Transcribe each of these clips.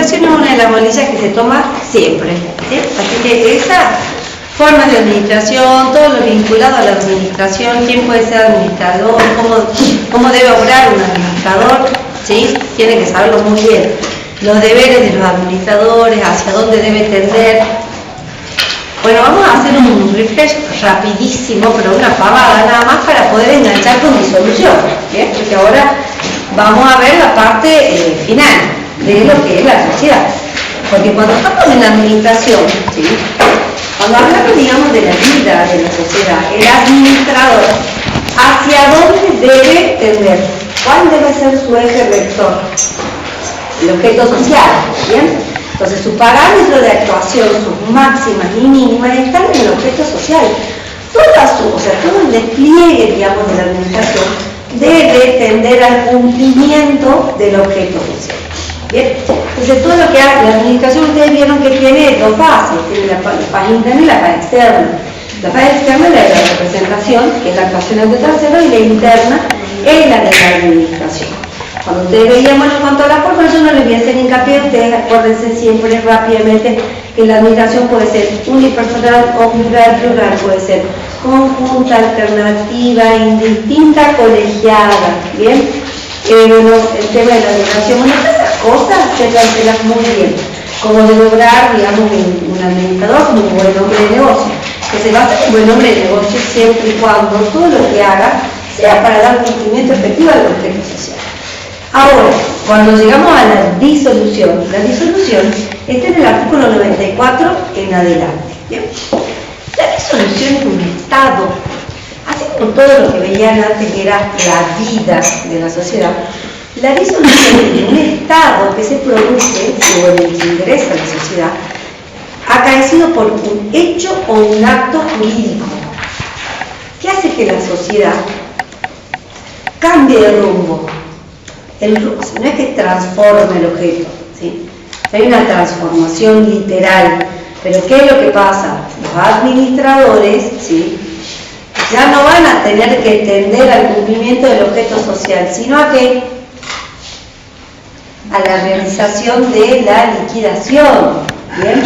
administración es una de las bolillas que se toma siempre, ¿sí? Así que esta forma de administración, todo lo vinculado a la administración, quién puede ser administrador, cómo debe obrar un administrador, ¿sí? Tiene que saberlo muy bien. Los deberes de los administradores, hacia dónde debe tender. Bueno, vamos a hacer un refresh rapidísimo, pero una pavada nada más para poder enganchar con disolución, ¿bien? Porque ahora vamos a ver la parte final de lo que es la sociedad. Porque cuando estamos en la administración, ¿sí? Cuando hablamos, digamos, de la vida de la sociedad, el administrador, ¿hacia dónde debe tender? ¿Cuál debe ser su eje rector? El objeto social, ¿bien? Entonces, su parámetro de actuación, sus máximas y mínimas están en el objeto social. Todo el despliegue, digamos, de la administración debe tender al cumplimiento del objeto social. ¿Bien? Entonces, todo lo que hace la administración, ustedes vieron que tiene dos fases, tiene la fase interna y la fase externa. La fase externa es la de la representación, que es la actuación ante terceros, y la interna es la de la administración. Cuando ustedes veían, bueno, en cuanto a la forma, yo no les voy a hacer hincapié, ustedes acuérdense siempre rápidamente que la administración puede ser unipersonal, plural, puede ser conjunta, alternativa, indistinta, colegiada, ¿bien? Bueno, el tema de la administración, bueno, esas cosas sépanselas muy bien, como de lograr, digamos, un administrador como un buen hombre de negocio, que se basa en un buen hombre de negocio siempre y cuando todo lo que haga sea para dar cumplimiento efectivo al objeto social. Ahora, cuando llegamos a la disolución está en el artículo 94 en adelante. ¿Bien? La disolución es un estado, así como todo lo que veían antes que era la vida de la sociedad. La disolución es un estado que se produce, o en el que ingresa a la sociedad, acaecido por un hecho o un acto jurídico, que hace que la sociedad cambie de rumbo. No es que transforme el objeto, ¿sí? Hay una transformación literal, pero ¿qué es lo que pasa? Los administradores, ¿sí?, ya no van a tener que tender al cumplimiento del objeto social, sino a ¿qué? A la realización de la liquidación, ¿bien?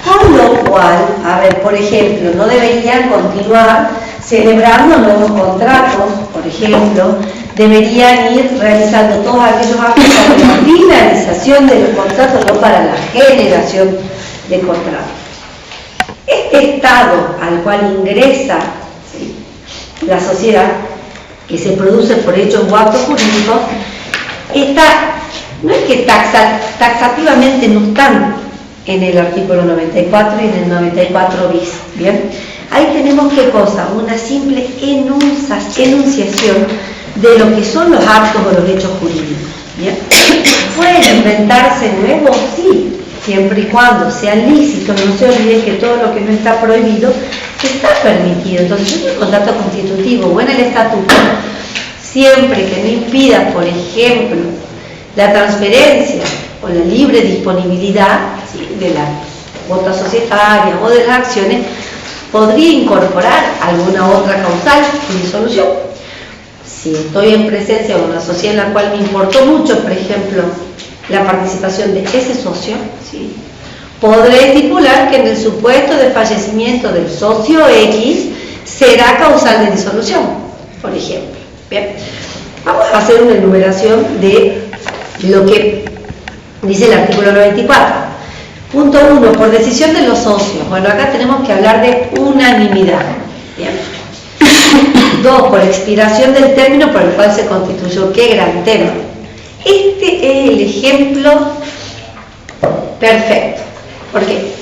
Con lo cual, a ver, por ejemplo, no deberían continuar celebrando nuevos contratos, por ejemplo, deberían ir realizando todos aquellos actos para la finalización de los contratos, no para la generación de contratos. Este estado al cual ingresa, ¿sí?, la sociedad, que se produce por hechos o actos jurídicos, no es que taxativamente no están en el artículo 94 y en el 94 bis, ¿bien? Ahí tenemos ¿qué cosa? Una simple enunciación de lo que son los actos o los hechos jurídicos, ¿bien? ¿Pueden inventarse nuevos? Sí, siempre y cuando sean lícitos. No se olviden que todo lo que no está prohibido está permitido. Entonces, el contrato constitutivo o en el estatuto, siempre que no impida, por ejemplo, la transferencia o la libre disponibilidad, ¿sí?, de la cuota societaria o de las acciones, podría incorporar alguna otra causal de disolución. Si estoy en presencia de una sociedad en la cual me importó mucho, por ejemplo, la participación de ese socio, ¿sí?, podré estipular que en el supuesto de fallecimiento del socio X será causal de disolución, por ejemplo. Bien, vamos a hacer una enumeración de lo que dice el artículo 94. Punto 1, por decisión de los socios. Bueno, acá tenemos que hablar de unanimidad. Bien. 2, por expiración del término por el cual se constituyó. Qué gran tema. Este es el ejemplo perfecto. ¿Por qué?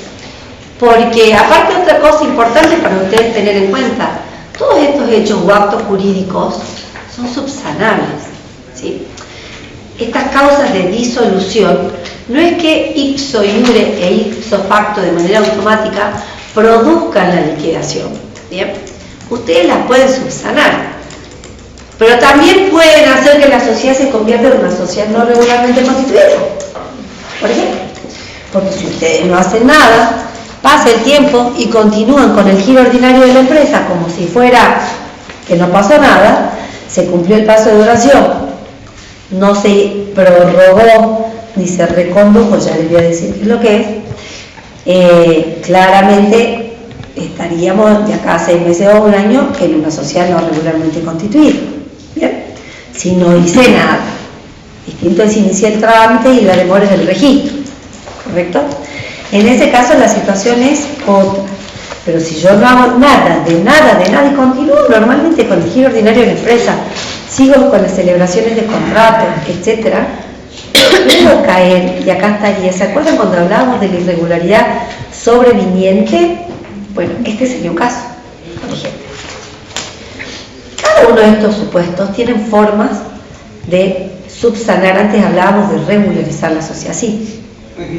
Porque aparte otra cosa importante para ustedes tener en cuenta, todos estos hechos o actos jurídicos son subsanables, ¿sí? Estas causas de disolución no es que ipso iure e ipso facto, de manera automática, produzcan la liquidación, ¿bien? Ustedes las pueden subsanar, pero también pueden hacer que la sociedad se convierta en una sociedad no regularmente constituida, por ejemplo. Porque si ustedes no hacen nada, pasa el tiempo y continúan con el giro ordinario de la empresa como si fuera que no pasó nada, se cumplió el plazo de duración, no se prorrogó ni se recondujo, ya les voy a decir qué es lo que es, claramente estaríamos de acá a 6 meses o un año en una sociedad no regularmente constituida. ¿Bien? Si no hice nada. Distinto es iniciar el trámite y la demora del registro. ¿Correcto? En ese caso la situación es otra. Pero si yo no hago nada, y continúo normalmente con el giro ordinario de la empresa, sigo con las celebraciones de contratos, etcétera, puedo caer, y acá estaría, ¿se acuerdan cuando hablábamos de la irregularidad sobreviniente? Bueno, este sería un caso, por ejemplo. Cada uno de estos supuestos tienen formas de subsanar. Antes hablábamos de regularizar la sociedad, sí. ¿Cuál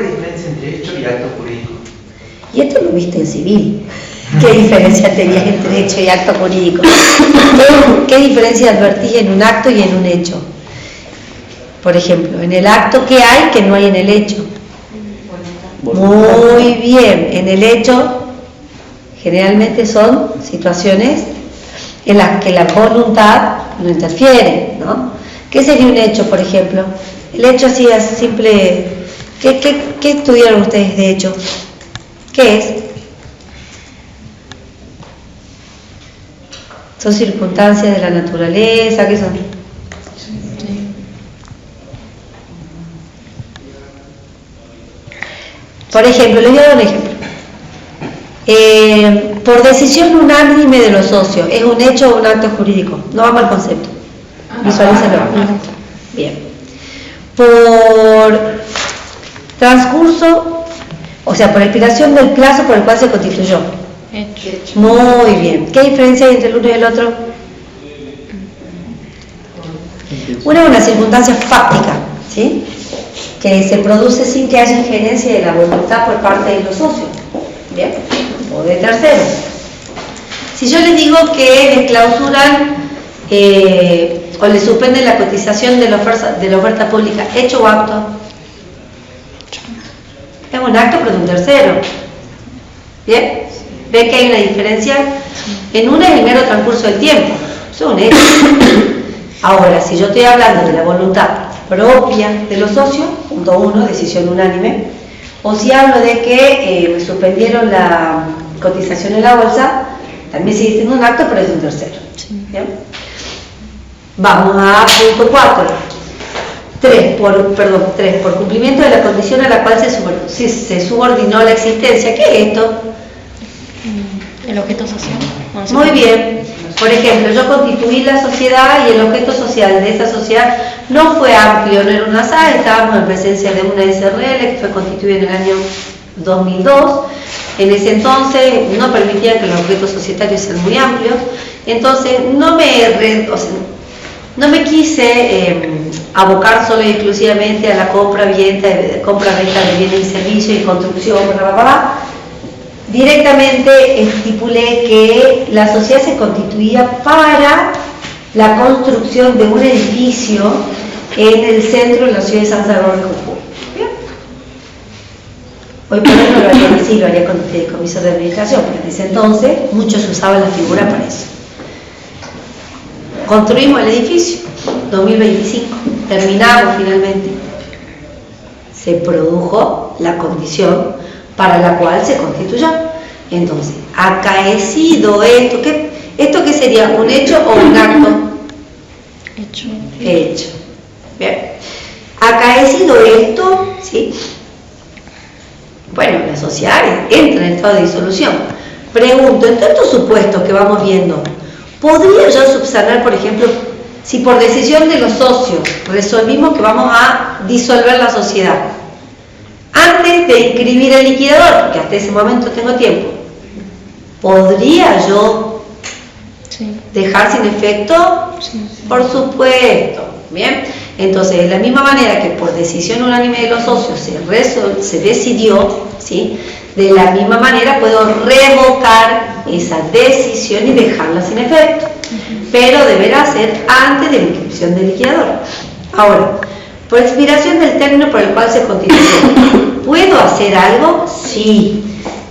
es la diferencia entre hecho y acto jurídico? Y esto lo viste en civil. ¿Qué diferencia tenías entre hecho y acto jurídico? ¿Qué diferencia advertís en un acto y en un hecho? Por ejemplo, en el acto, ¿qué hay que no hay en el hecho? Muy bien. En el hecho, generalmente son situaciones en las que la voluntad no interfiere, ¿no? ¿Qué sería un hecho, por ejemplo? El hecho así es simple. ¿Qué estudiaron ustedes de hecho? ¿Qué es? ¿Son circunstancias de la naturaleza? ¿Qué son? Por ejemplo, les voy a dar un ejemplo. Por decisión unánime de los socios, ¿es un hecho o un acto jurídico? No vamos al concepto. Visualízalo. Bien. Por transcurso, o sea, por expiración del plazo por el cual se constituyó. Hecho. Muy bien. ¿Qué diferencia hay entre el uno y el otro? Una es una circunstancia fáctica, ¿sí?, que se produce sin que haya injerencia de la voluntad por parte de los socios, ¿bien?, o de terceros. Si yo les digo que les clausuran o les suspenden la cotización de la oferta pública, ¿hecho o acto? Es un acto, pero de un tercero. ¿Bien? ¿Ven que hay una diferencia? En una es el mero transcurso del tiempo, eso es un hecho. Ahora, si yo estoy hablando de la voluntad propia de los socios, punto 1, decisión unánime, o si hablo de que me suspendieron la cotización en la bolsa, también sigue siendo un acto, pero es de un tercero. ¿Bien? Vamos a punto 4. 3, por cumplimiento de la condición a la cual se subordinó la existencia. ¿Qué es esto? El objeto social. Muy bien. Por ejemplo, yo constituí la sociedad y el objeto social de esa sociedad no fue amplio, no era una SAE, estábamos en presencia de una SRL que fue constituida en el año 2002. En ese entonces no permitían que los objetos societarios sean muy amplios, entonces no me quise abocar solo y exclusivamente a la compra-venta de bienes y servicios y construcción, Directamente estipulé que la sociedad se constituía para la construcción de un edificio en el centro de la ciudad de San Salvador de Jujuy. ¿Bien? Hoy por hoy no lo haría así, lo haría con comisario de administración, porque en ese entonces muchos usaban la figura para eso. Construimos el edificio, 2025, terminamos finalmente. Se produjo la condición para la cual se constituyó. Entonces, acaecido esto, ¿esto qué sería? ¿Un hecho o un acto? Hecho. Hecho. Bien. Acaecido esto, ¿sí? Bueno, la sociedad entra en estado de disolución. Pregunto, en todos estos supuestos que vamos viendo, ¿podría yo subsanar, por ejemplo, si por decisión de los socios resolvimos que vamos a disolver la sociedad? Antes de inscribir el liquidador, porque hasta ese momento tengo tiempo, ¿podría yo dejar sin efecto? Sí. Por supuesto. Bien, entonces de la misma manera que por decisión unánime de los socios se decidió, ¿sí?, de la misma manera puedo revocar esa decisión y dejarla sin efecto, pero deberá ser antes de la inscripción del liquidador. Ahora, por expiración del término por el cual se constituyó, ¿puedo hacer algo? Sí.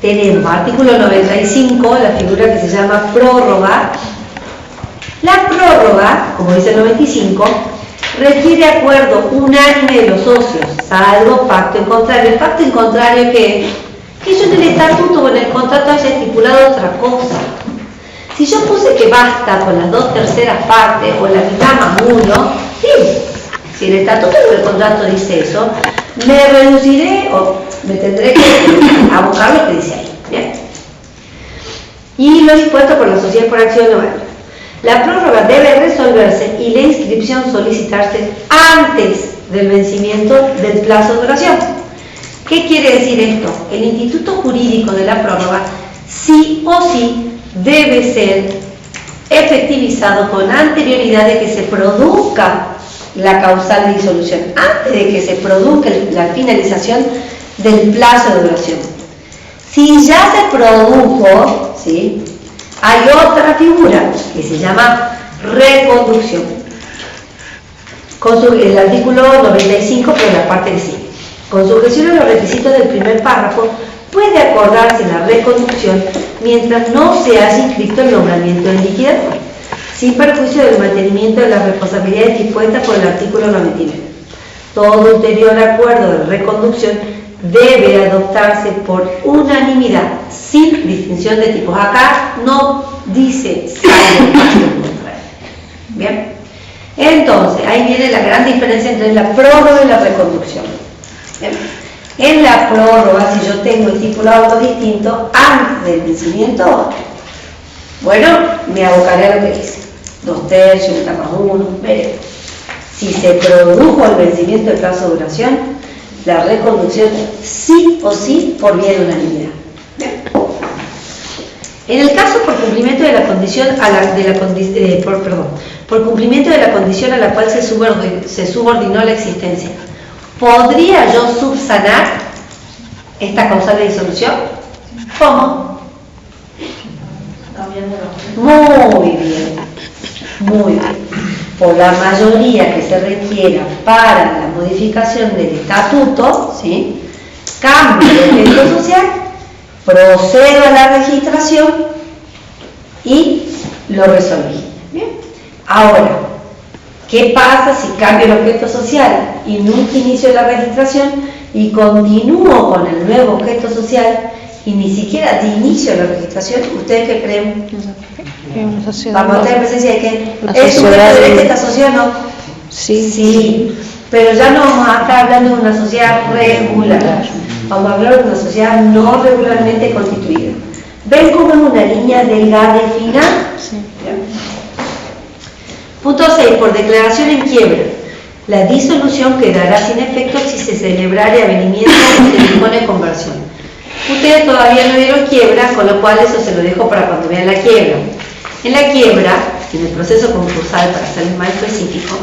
Tenemos artículo 95, la figura que se llama prórroga. La prórroga, como dice el 95, requiere acuerdo unánime de los socios, salvo pacto en contrario. El pacto en contrario que yo en el estatuto o en el contrato haya estipulado otra cosa. Si yo puse que basta con las 2/3 partes o la mitad más uno, sí, si el estatuto o el contrato dice eso, me reduciré o me tendré que abocar lo que dice ahí. ¿Bien? Y lo dispuesto por la sociedad por acción no vale. La prórroga debe resolverse y la inscripción solicitarse antes del vencimiento del plazo de duración. ¿Qué quiere decir esto? El instituto jurídico de la prórroga sí o sí debe ser efectivizado con anterioridad de que se produzca la causal de disolución, antes de que se produzca la finalización del plazo de duración. Si ya se produjo, ¿sí?, hay otra figura que se llama reconducción. El artículo 95, pero la parte que sigue. Con sujeción a los requisitos del primer párrafo, puede acordarse la reconducción mientras no se haya inscrito el nombramiento del liquidador, sin perjuicio del mantenimiento de las responsabilidades dispuestas por el artículo 99. Todo ulterior acuerdo de reconducción debe adoptarse por unanimidad, sin distinción de tipos. Acá no dice salvo pacto en contrario. Bien, entonces ahí viene la gran diferencia entre la prórroga y la reconducción. Bien. En la prórroga, si yo tengo estipulado algo distinto antes del vencimiento, bueno, me abocaré a lo que dice 2/3, mitad más 1, veremos. Si se produjo el vencimiento del plazo de duración, la reconducción sí o sí por vía de unanimidad. Bien. En el caso por cumplimiento de la condición por cumplimiento de la condición a la cual se subordinó la existencia, ¿podría yo subsanar esta causal de disolución? ¿Cómo? Muy bien, muy bien. Por la mayoría que se requiera para la modificación del estatuto, ¿sí?, cambio de objeto social, procedo a la registración y lo resolví. Bien. Ahora, ¿qué pasa si cambio el objeto social y nunca inicio la registración y continúo con el nuevo objeto social y ni siquiera de inicio la registración? ¿Ustedes qué creen? Vamos a tener presencia de que ¿es sujeto de derecho esta sociedad o no? Sí. Sí, pero ya no vamos a estar hablando de una sociedad regular, vamos a hablar de una sociedad no regularmente constituida. ¿Ven cómo es una línea delgada y fina? Sí. Punto 6. Por declaración en quiebra. La disolución quedará sin efecto si se celebrara avenimiento o se dispone conversión. Ustedes todavía no vieron quiebra, con lo cual eso se lo dejo para cuando vean la quiebra. En la quiebra, en el proceso concursal, para ser más específico,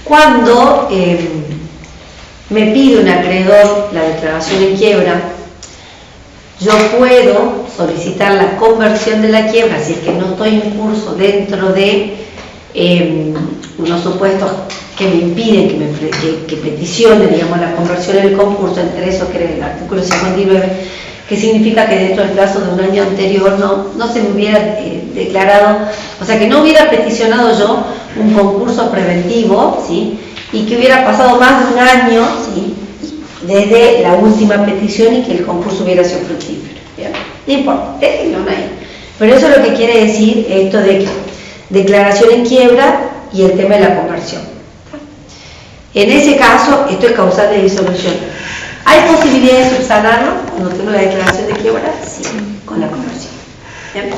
cuando me pide un acreedor la declaración en quiebra, yo puedo solicitar la conversión de la quiebra si es que no estoy en curso dentro de unos supuestos que me impiden que peticione, digamos, la conversión en el concurso, entre eso que era el artículo 59, que significa que dentro del plazo de un año anterior no se me hubiera declarado, o sea, que no hubiera peticionado yo un concurso preventivo, ¿sí?, y que hubiera pasado más de un año, ¿sí?, desde la última petición y que el concurso hubiera sido fructífero. ¿Bien? No importa, déjenlo ahí. Pero eso es lo que quiere decir esto de declaración en quiebra y el tema de la conversión. En ese caso, esto es causal de disolución. ¿Hay posibilidad de subsanarlo cuando tengo la declaración de quiebra? Sí, con la conversión. ¿Bien?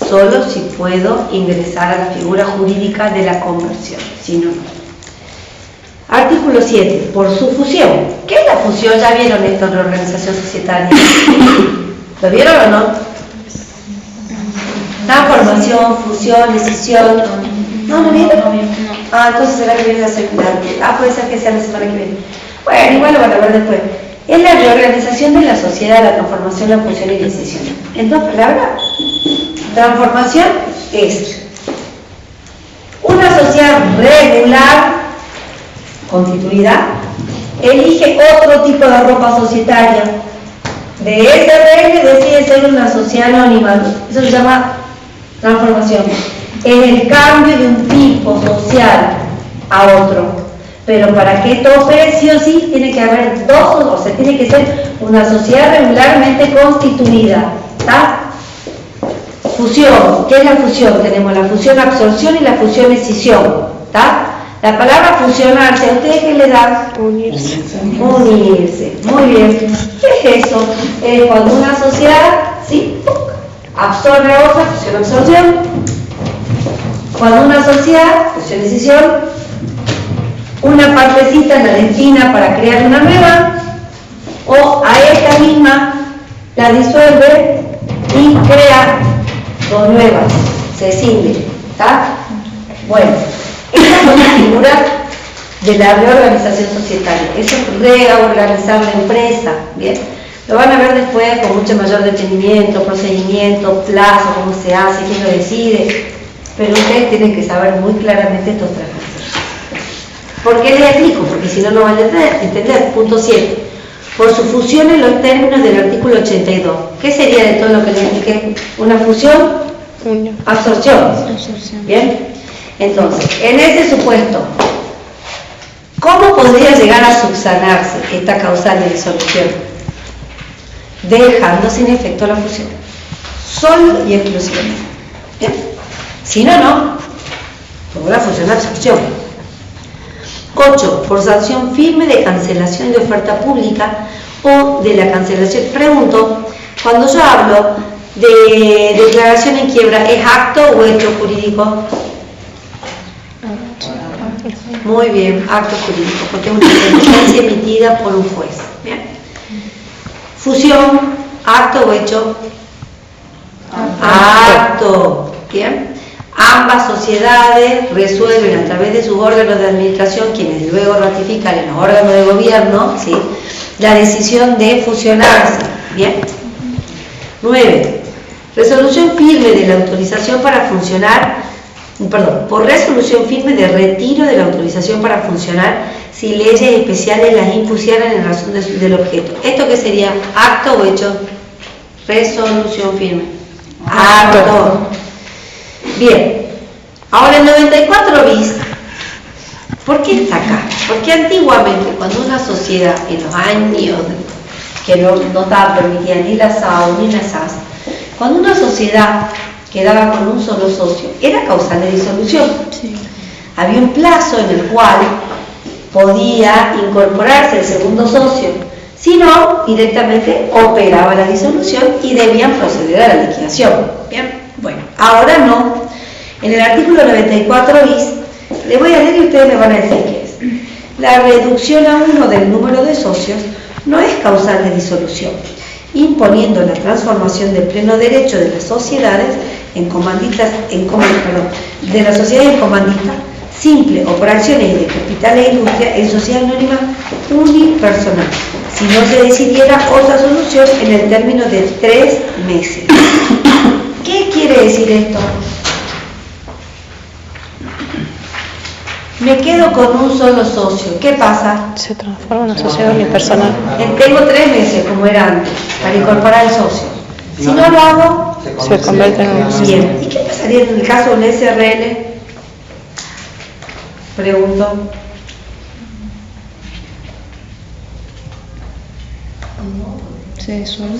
Solo si puedo ingresar a la figura jurídica de la conversión, si no, no. Artículo 7. Por su fusión. ¿Qué es la fusión? ¿Ya vieron esto en reorganización societaria? ¿Lo vieron o no? Transformación, fusión, escisión. ¿No lo vieron? Ah, entonces será que viene la segunda. Puede ser que sea la semana que viene. Bueno, igual lo van a ver después. Es la reorganización de la sociedad, la transformación, la fusión y la escisión. En dos palabras, transformación es una sociedad regular constituida, elige otro tipo de ropa societaria. De ese regla decide ser una sociedad anónima. Eso se llama transformación. Es el cambio de un tipo social a otro. Pero para que esto opere, sí o sí, tiene que haber dos, o sea, tiene que ser una sociedad regularmente constituida. ¿Está? Fusión. ¿Qué es la fusión? Tenemos la fusión absorción y la fusión escisión. ¿Está? La palabra fusionarse, ¿a ustedes qué le da? Unirse. Unirse. Muy bien. ¿Qué es eso? Es cuando una sociedad, ¿sí?, absorbe a otra, fusión-absorción. Cuando una sociedad, fusión-escisión, una partecita la destina para crear una nueva, o a esta misma la disuelve y crea dos nuevas, se escinde. ¿Está? Bueno, estas son las figuras de la reorganización societaria. Eso es reorganizar la empresa. Bien, lo van a ver después con mucho mayor detenimiento, procedimiento, plazo, cómo se hace, quién lo decide, pero ustedes tienen que saber muy claramente estos tres conceptos. ¿Por qué les explico? Porque si no, no van a entender. Punto 7. Por su fusión en los términos del artículo 82. ¿Qué sería de todo lo que les expliqué? Una fusión, Unión. absorción. Absorción. Bien. Entonces, en ese supuesto, ¿cómo podría llegar a subsanarse esta causal de disolución? Dejando sin efecto la fusión. Solo y exclusivamente. ¿Bien? Si no, no. Por la fusión-absorción. 8. Por sanción firme de cancelación de oferta pública o de la cancelación. Pregunto, cuando yo hablo de declaración en quiebra, ¿es acto o hecho jurídico? Muy bien, acto jurídico, porque es una sentencia emitida por un juez. Bien. Fusión, acto o hecho. Acto. Bien. Ambas sociedades resuelven a través de sus órganos de administración, quienes luego ratifican en los órganos de gobierno, ¿sí?, la decisión de fusionarse. Bien. 9. Resolución firme de la autorización para funcionar, por resolución firme de retiro de la autorización para funcionar si leyes especiales las impusieran en razón del objeto. ¿Esto qué sería? ¿Acto o hecho? Resolución firme. Acto. Bien, ahora el 94 bis, ¿por qué está acá? Porque antiguamente, cuando una sociedad, en los años que no estaba permitida ni la SAO ni la SAS, cuando una sociedad quedaba con un solo socio, era causal de disolución. Sí. Había un plazo en el cual podía incorporarse el segundo socio, si no, directamente operaba la disolución y debían proceder a la liquidación. Bien. Bueno, ahora no. En el artículo 94 bis, le voy a leer y ustedes me van a decir qué es. La reducción a 1 del número de socios no es causal de disolución, imponiendo la transformación de pleno derecho de las sociedades en comanditas, de las sociedades en comandita simple o por acciones de capital e industria en sociedad anónima unipersonal, si no se decidiera otra solución en el término de 3 meses. ¿Qué quiere decir esto? Me quedo con un solo socio. ¿Qué pasa? Se transforma en una sociedad unipersonal. Tengo 3 meses, como era antes, para incorporar el socio. Si no lo hago, Se convierte en un bien. ¿Y qué pasaría en el caso de un SRL? Pregunto. Se disuelve.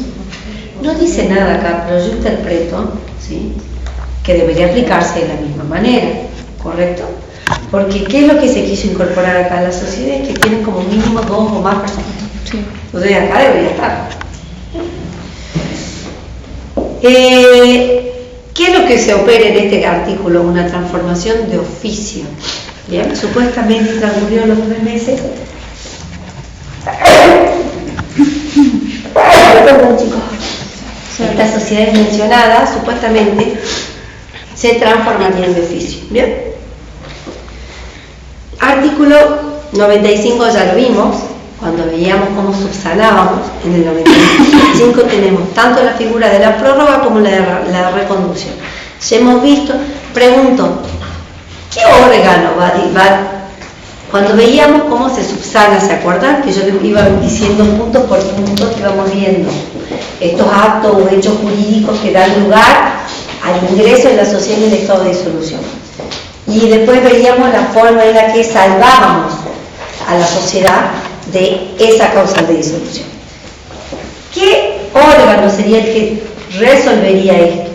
No dice nada acá, pero yo interpreto, ¿sí?, que debería aplicarse de la misma manera, ¿correcto? Porque ¿qué es lo que se quiso incorporar acá? Las sociedades que tienen como mínimo 2 o más personas. Sí. Entonces acá debería estar. ¿Qué es lo que se opera en este artículo? Una transformación de oficio. Bien, supuestamente transcurrieron los 3 meses. Perdón, chicos. Estas sociedades mencionadas supuestamente se transformarían de oficio. Bien. Artículo 95 ya lo vimos cuando veíamos cómo subsanábamos. En el 95 tenemos tanto la figura de la prórroga como la de reconducción. Ya hemos visto, pregunto, ¿qué órgano va? Cuando veíamos cómo se subsana, ¿se acuerdan? Que yo les iba diciendo punto por punto que íbamos viendo estos actos o hechos jurídicos que dan lugar al ingreso en la sociedad y el estado de disolución. y después veríamos la forma en la que salvábamos a la sociedad de esa causal de disolución. ¿Qué órgano sería el que resolvería esto?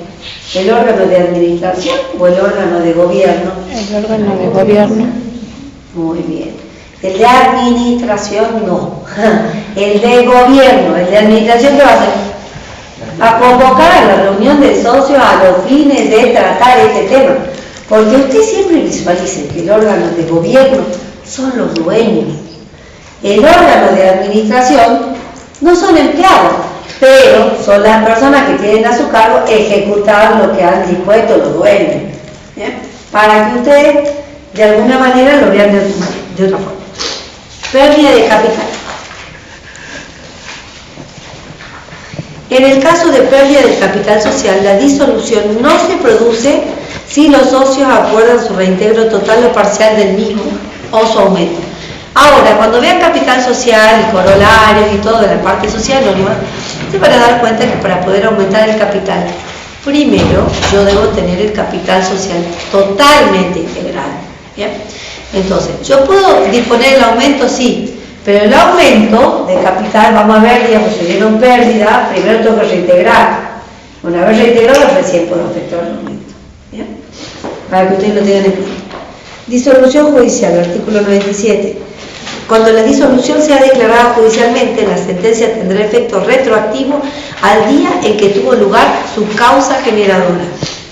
¿El órgano de administración o el órgano de gobierno? El órgano de gobierno. Muy bien. El de administración no. El de gobierno, el de administración, ¿qué va a hacer? A convocar a la reunión de socios a los fines de tratar este tema. Porque usted siempre visualice que el órgano de gobierno son los dueños. El órgano de administración no son empleados, pero son las personas que tienen a su cargo ejecutar lo que han dispuesto los dueños. ¿Bien? Para que ustedes de alguna manera lo vean de otra forma. Pérdida de capital. En el caso de pérdida del capital social, la disolución no se produce si los socios acuerdan su reintegro total o parcial del mismo o su aumento. Ahora, cuando vean capital social y corolarios y todo de la parte social anónima, se van a dar cuenta que para poder aumentar el capital, primero yo debo tener el capital social totalmente integral. ¿Bien? Entonces, yo puedo disponer el aumento, sí, pero el aumento de capital, vamos a ver, digamos, si dieron pérdida, primero tengo que reintegrar. Una vez reintegrado, recién puedo efectuar el aumento. ¿Bien? Para que ustedes lo tengan en cuenta. Disolución judicial, artículo 97. Cuando la disolución sea declarada judicialmente, la sentencia tendrá efecto retroactivo al día en que tuvo lugar su causa generadora.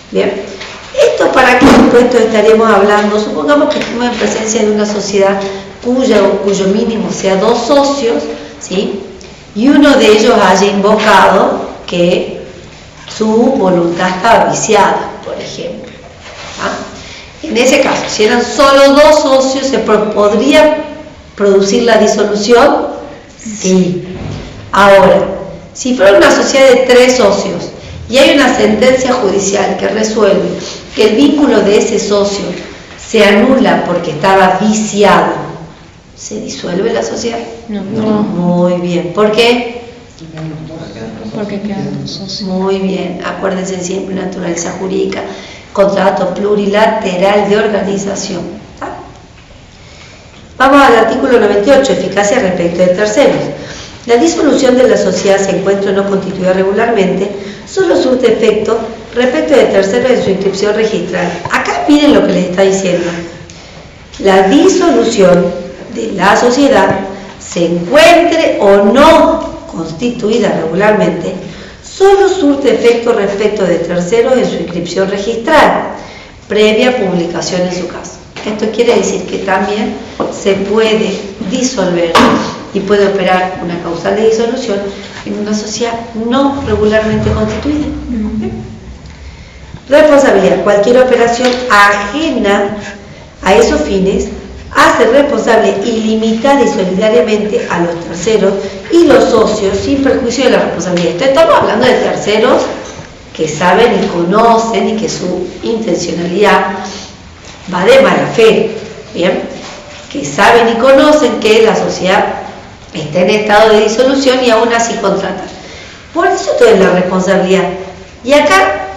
Bien. ¿Esto para qué supuesto estaríamos hablando? Supongamos que estamos en presencia de una sociedad cuyo mínimo sea 2 socios, ¿sí? Y uno de ellos haya invocado que su voluntad estaba viciada, por ejemplo. ¿Ah? En ese caso, si eran solo 2 socios, ¿se podría producir la disolución? Sí. Ahora, si fuera una sociedad de 3 socios y hay una sentencia judicial que resuelve que el vínculo de ese socio se anula porque estaba viciado, ¿se disuelve la sociedad? No. Muy bien. ¿Por qué? Porque quedan socios. Muy bien. Acuérdense siempre, naturaleza jurídica, contrato plurilateral de organización. ¿Tá? Vamos al artículo 98, eficacia respecto de terceros. La disolución de la sociedad se encuentra no constituida regularmente, solo surte efecto respecto de terceros en su inscripción registral. Acá miren lo que les está diciendo. La disolución de la sociedad se encuentre o no constituida regularmente, solo surte efecto respecto de terceros en su inscripción registral, previa publicación en su caso. Esto quiere decir que también se puede disolver y puede operar una causal de disolución en una sociedad no regularmente constituida. Responsabilidad. Cualquier operación ajena a esos fines hace responsable ilimitada y solidariamente a los terceros y los socios sin perjuicio de la responsabilidad. Entonces, estamos hablando de terceros que saben y conocen y que su intencionalidad va de mala fe, ¿bien? Que saben y conocen que la sociedad está en estado de disolución y aún así contratan. Por eso toda la responsabilidad. Y acá,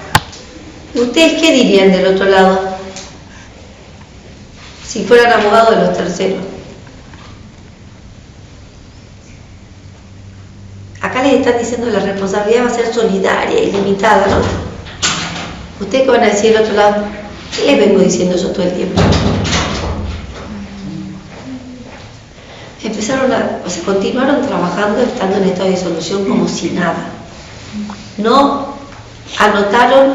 ¿ustedes qué dirían del otro lado? Si fueran abogados de los terceros. Acá les están diciendo que la responsabilidad va a ser solidaria y limitada, ¿no? ¿Ustedes qué van a decir del otro lado? ¿Qué les vengo diciendo yo todo el tiempo? Continuaron trabajando estando en estado de disolución como si nada. No anotaron,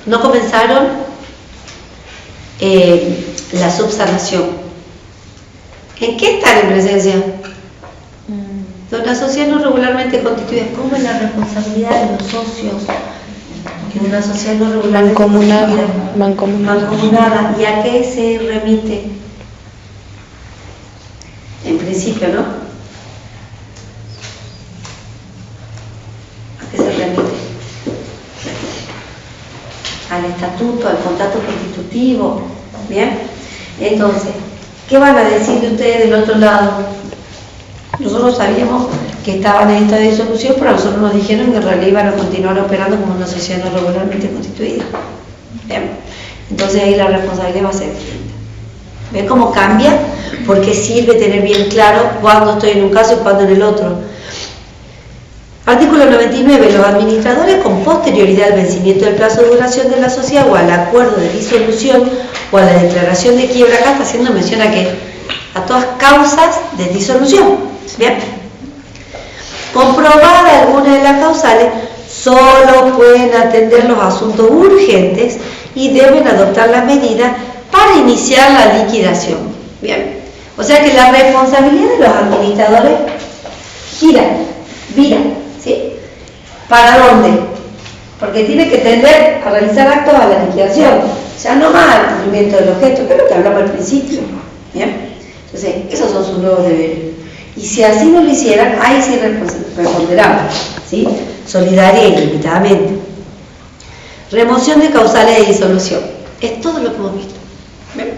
no comenzaron la subsanación. ¿En qué están en presencia? De una sociedad no regularmente constituida. ¿Cómo es la responsabilidad de los socios en una sociedad no regularmente constituida? Mancomunada. ¿Y a qué se remite? En principio, ¿no? ¿A qué se remite? Al estatuto, al contrato constitutivo. ¿Bien? Entonces, ¿qué van a decir de ustedes del otro lado? Nosotros sabíamos que estaban en estado de disolución, pero a nosotros nos dijeron que en realidad iban a continuar operando como una sociedad no regularmente constituida. Bien. Entonces ahí la responsabilidad va a ser distinta. ¿Ven cómo cambia? Porque sirve tener bien claro cuándo estoy en un caso y cuándo en el otro. Artículo 99. Los administradores, con posterioridad al vencimiento del plazo de duración de la sociedad o al acuerdo de disolución o a la declaración de quiebra, acá está haciendo mención a que a todas causas de disolución. Bien. Comprobada alguna de las causales, solo pueden atender los asuntos urgentes y deben adoptar las medidas para iniciar la liquidación. Bien. O sea que la responsabilidad de los administradores vira, ¿sí? ¿Para dónde? Porque tiene que tender a realizar actos a la liquidación, ya no más al cumplimiento del objeto, que es lo que hablamos al principio. Bien. Entonces, esos son sus nuevos deberes. Y si así no lo hicieran, ahí sí responderán, ¿sí? Solidaria y limitadamente. Remoción de causales de disolución. Es todo lo que hemos visto. ¿Bien?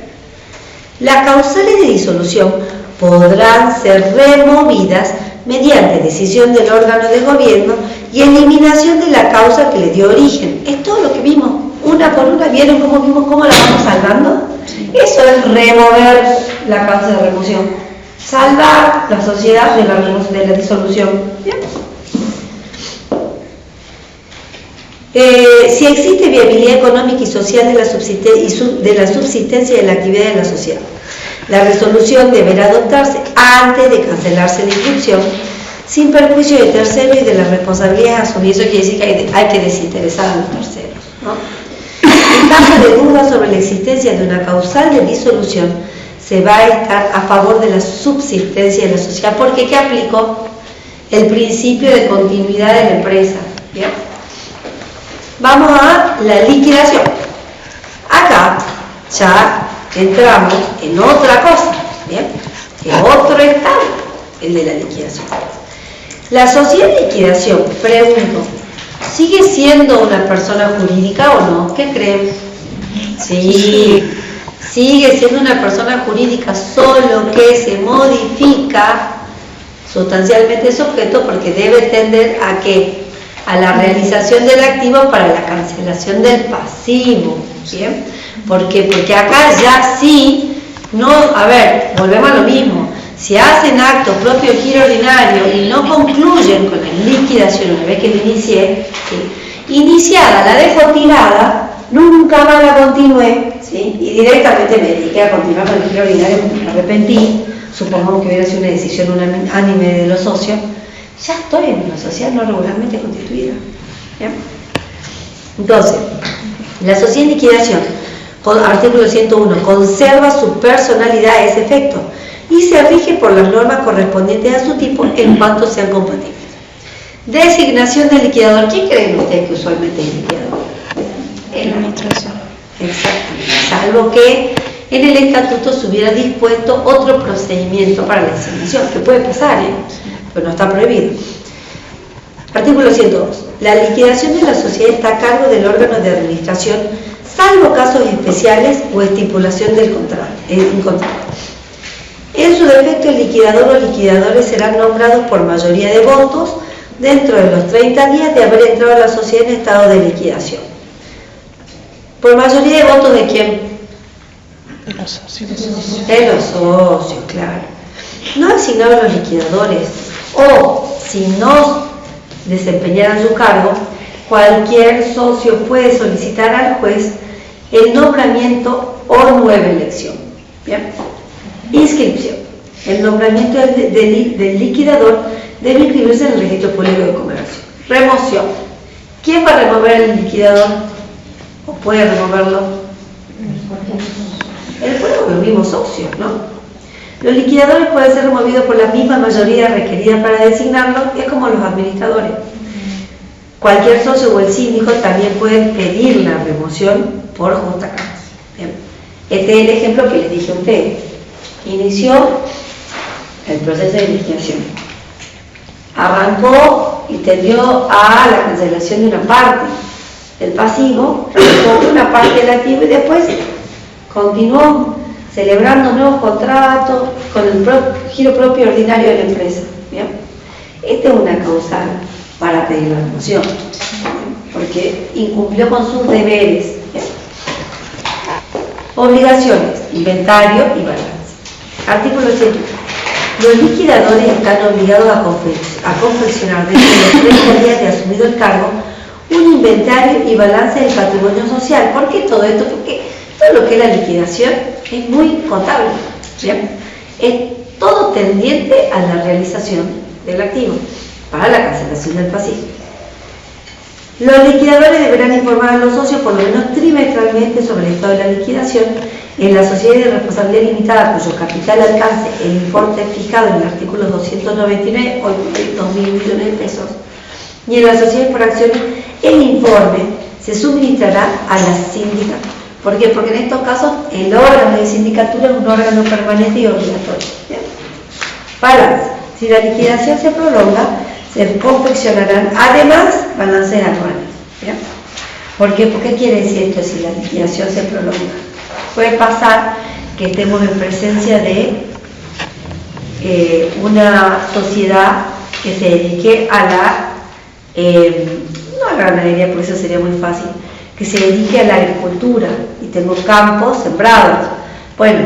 Las causales de disolución podrán ser removidas mediante decisión del órgano de gobierno y eliminación de la causa que le dio origen. Es todo lo que vimos, una por una. ¿Vieron cómo vimos cómo la vamos salvando? Eso es remover la causa de remoción, salvar la sociedad de la disolución. ¿Bien? Si existe viabilidad económica y social de la subsistencia de la actividad de la sociedad, la resolución deberá adoptarse antes de cancelarse la inscripción, sin perjuicio de terceros y de las responsabilidades asumidas. Eso quiere decir que hay que desinteresar a los terceros, ¿no? En caso de duda sobre la existencia de una causal de disolución, se va a estar a favor de la subsistencia de la sociedad, porque ¿qué aplicó? El principio de continuidad de la empresa. ¿Bien? Vamos a la liquidación. Acá ya entramos en otra cosa, ¿bien? En otro estado, el de la liquidación. La sociedad de liquidación, pregunto, ¿sigue siendo una persona jurídica o no? ¿Qué creen? Sí, sigue siendo una persona jurídica, solo que se modifica sustancialmente su objeto porque debe tender a ¿qué? A la realización del activo para la cancelación del pasivo. ¿Bien? ¿Por qué? Porque acá ya sí, no, a ver, volvemos a lo mismo. Si hacen actos propios de giro ordinario y no concluyen con la liquidación una vez que lo inicié, ¿sí? Iniciada la dejo tirada, nunca más la continué, ¿sí? Y directamente me dediqué a continuar con el giro ordinario porque me arrepentí, supongamos que hubiera sido una decisión unánime de los socios, ya estoy en una sociedad no regularmente constituida. ¿Bien? Entonces, la sociedad en liquidación, artículo 101, conserva su personalidad a ese efecto y se rige por las normas correspondientes a su tipo en cuanto sean compatibles. Designación del liquidador. ¿Quién creen ustedes que usualmente es el liquidador? La administración. Exactamente. Salvo que en el estatuto se hubiera dispuesto otro procedimiento para la designación, que puede pasar, pero no está prohibido. Artículo 102. La liquidación de la sociedad está a cargo del órgano de administración, salvo casos especiales o estipulación del contrato. En su defecto, el liquidador o liquidadores serán nombrados por mayoría de votos dentro de los 30 días de haber entrado a la sociedad en estado de liquidación. ¿Por mayoría de votos de quién? De los socios. De los socios, claro. No asignaron los liquidadores, o si no desempeñaran su cargo, cualquier socio puede solicitar al juez el nombramiento o nueva elección. ¿Bien? Inscripción. El nombramiento del liquidador debe inscribirse en el registro público de comercio. Remoción. ¿Quién va a remover el liquidador? ¿O puede removerlo? El pueblo, los mismos socios, ¿no? Los liquidadores pueden ser removidos por la misma mayoría requerida para designarlo, es como los administradores. Cualquier socio o el síndico también pueden pedir la remoción por justa causa. Bien. Este es el ejemplo que les dije a ustedes. Inició el proceso de liquidación. Arrancó y tendió a la cancelación de una parte del pasivo, realizó una parte del activo y después continuó celebrando nuevos contratos con el giro propio ordinario de la empresa. ¿Bien? Esta es una causal para pedir la remoción, porque incumplió con sus deberes. ¿Bien? Obligaciones, inventario y balance. Artículo 101. Los liquidadores están obligados a confeccionar dentro de los 30 días de asumido el cargo un inventario y balance del patrimonio social. ¿Por qué todo esto? Porque todo lo que es la liquidación es muy contable, ¿bien? Es todo tendiente a la realización del activo para la cancelación del pasivo. Los liquidadores deberán informar a los socios por lo menos trimestralmente sobre el estado de la liquidación en la sociedad de responsabilidad limitada cuyo capital alcance el importe fijado en el artículo 299, hoy 2.000 millones de pesos, y en la sociedad por acciones el informe se suministrará a la sindicatura. ¿Por qué? Porque en estos casos el órgano de sindicatura es un órgano permanente y obligatorio. ¿Bien? Balance. Si la liquidación se prolonga, se confeccionarán además balances anuales. ¿Bien? ¿Por qué? ¿Por qué quiere decir esto si la liquidación se prolonga? Puede pasar que estemos en presencia de una sociedad que se dedique a la, no a la ganadería, por eso sería muy fácil, que se dedique a la agricultura y tengo campos sembrados. Bueno,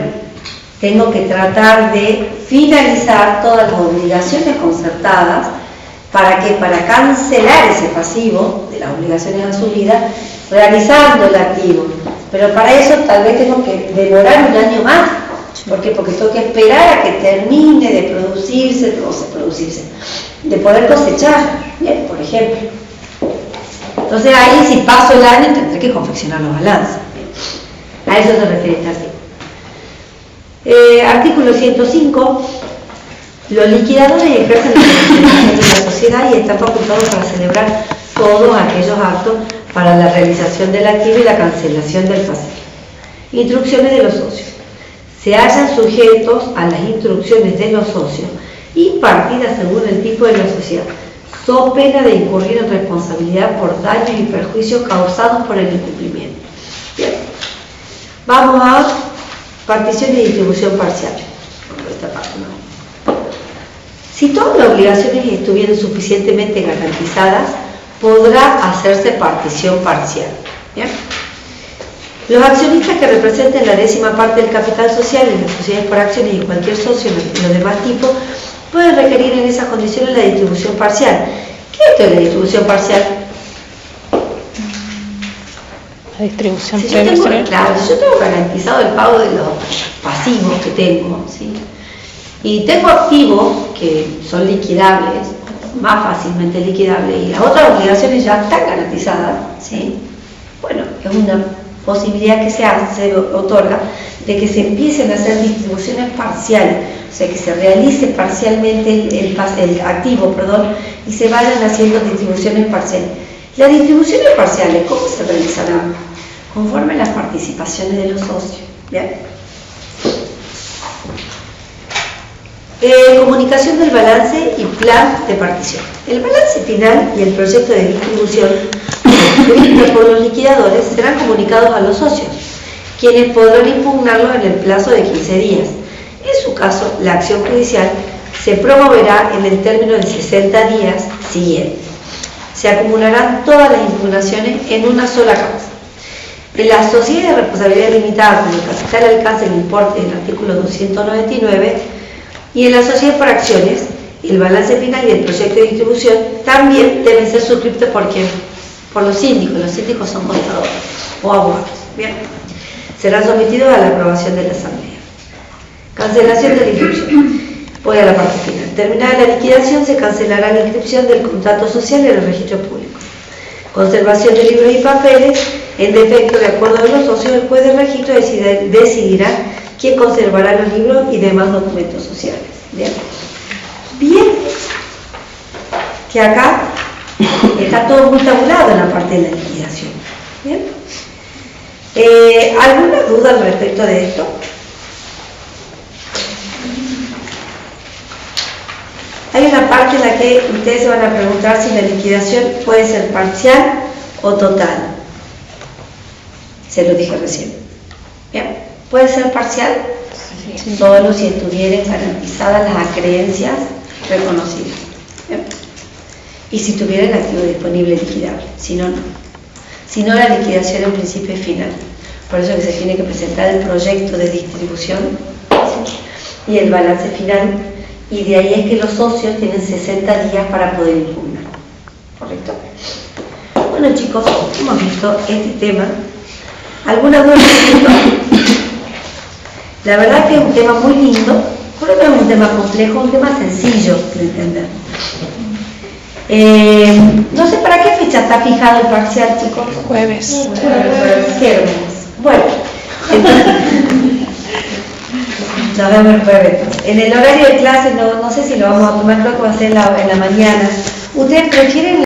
tengo que tratar de finalizar todas las obligaciones concertadas. ¿Para qué? Para cancelar ese pasivo de las obligaciones asumidas, realizando el activo. Pero para eso tal vez tengo que demorar un año más. ¿Por qué? Porque tengo que esperar a que termine de producirse, de poder cosechar, ¿bien? Por ejemplo. Entonces ahí, si paso el año, tendré que confeccionar los balances. A eso se refiere esta artículo. Artículo 105. Los liquidadores ejercen la representación de la sociedad y están facultados para celebrar todos aquellos actos para la realización del activo y la cancelación del pasivo. Instrucciones de los socios. Se hallan sujetos a las instrucciones de los socios impartidas según el tipo de la sociedad, so pena de incurrir en responsabilidad por daños y perjuicios causados por el incumplimiento. Bien. Vamos a partición y distribución parcial. Esta parte no. Si todas las obligaciones estuvieran suficientemente garantizadas, podrá hacerse partición parcial. ¿Bien? Los accionistas que representen la 10ª parte del capital social en las sociedades por acciones y cualquier socio de los demás tipos pueden requerir en esas condiciones la distribución parcial. ¿Qué es la distribución parcial? La distribución si yo tengo garantizado el pago de los pasivos que tengo, ¿sí? Y tengo activos que son liquidables, más fácilmente liquidables, y las otras obligaciones ya están garantizadas, ¿sí? Bueno, es una posibilidad que se otorga de que se empiecen a hacer distribuciones parciales, o sea, que se realice parcialmente el activo, y se vayan haciendo distribuciones parciales. Las distribuciones parciales, ¿cómo se realizarán? Conforme las participaciones de los socios. ¿Bien? Comunicación del balance y plan de partición. El balance final y el proyecto de distribución por los liquidadores serán comunicados a los socios, quienes podrán impugnarlo en el plazo de 15 días. En su caso, la acción judicial se promoverá en el término de 60 días siguientes. Se acumularán todas las impugnaciones en una sola causa. En la sociedad de responsabilidad limitada cuyo capital alcance el importe del artículo 299 y en la sociedad por acciones, el balance final y el proyecto de distribución también deben ser suscritos por ¿quién? Por los síndicos. Los síndicos son contadores o abogados. Bien. Serán sometidos a la aprobación de la asamblea. Cancelación de la inscripción. Voy a la parte final. Terminada la liquidación, se cancelará la inscripción del contrato social en el registro público. Conservación de libros y papeles. En defecto, de acuerdo a los socios, el juez de registro decidirá quién conservará los libros y demás documentos sociales. Bien. Bien. Que acá está todo muy tabulado en la parte de la liquidación. Bien. ¿Alguna duda al respecto de esto? Hay una parte en la que ustedes se van a preguntar si la liquidación puede ser parcial o total. Se lo dije recién. Bien. ¿Puede ser parcial? Sí. Solo si estuvieran garantizadas las acreencias reconocidas. Bien. Y si tuviera el activo disponible liquidable. Si no, no. Si no, la liquidación en principio es final. por eso que se tiene que presentar el proyecto de distribución y el balance final, y de ahí es que los socios tienen 60 días para poder impugnar. ¿Correcto? Bueno, chicos, hemos visto este tema. ¿Alguna duda? La verdad que es un tema muy lindo, pero no es un tema complejo, es un tema sencillo de entender. No sé para qué fecha está fijado el parcial, chicos. Jueves. Qué hermoso. Bueno, entonces, nos vemos el jueves. En el horario de clase, no sé si lo vamos a tomar, creo que va a ser en la mañana. ¿Ustedes prefieren